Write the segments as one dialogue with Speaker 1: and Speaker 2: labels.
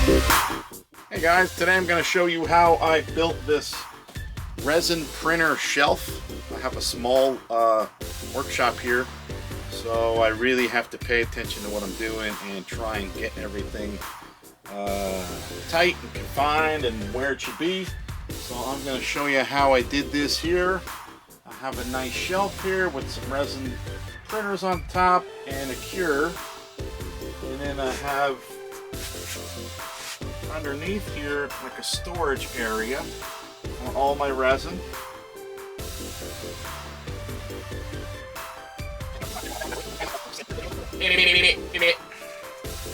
Speaker 1: Hey guys, today I'm going to show you how I built this resin printer shelf. I have a small workshop here, so I really have to pay attention to what I'm doing and try and get everything tight and confined and where it should be. So I'm going to show you how I did this here. I have a nice shelf here with some resin printers on top and a cure, and then I have underneath here like a storage area for all my resin.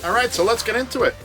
Speaker 1: Alright, so let's get into it.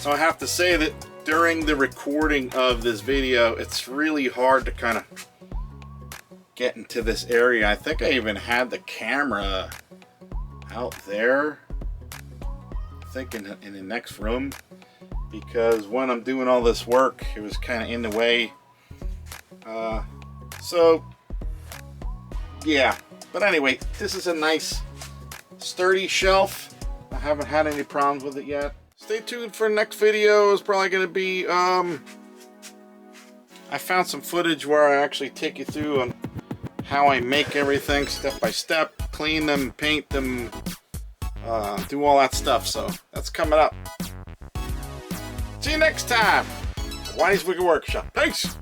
Speaker 1: So I have to say that during the recording of this video, it's really hard to kind of get into this area. I think I even had the camera out there, I think in the next room, because when I'm doing all this work, it was kind of in the way. So yeah, but anyway, this is a nice sturdy shelf. I haven't had any problems with it yet. Stay tuned for the next video. It's probably going to be, I found some footage where I actually take you through on how I make everything step by step, clean them, paint them, do all that stuff. So that's coming up. See you next time. Wise Wigger Workshop. Peace.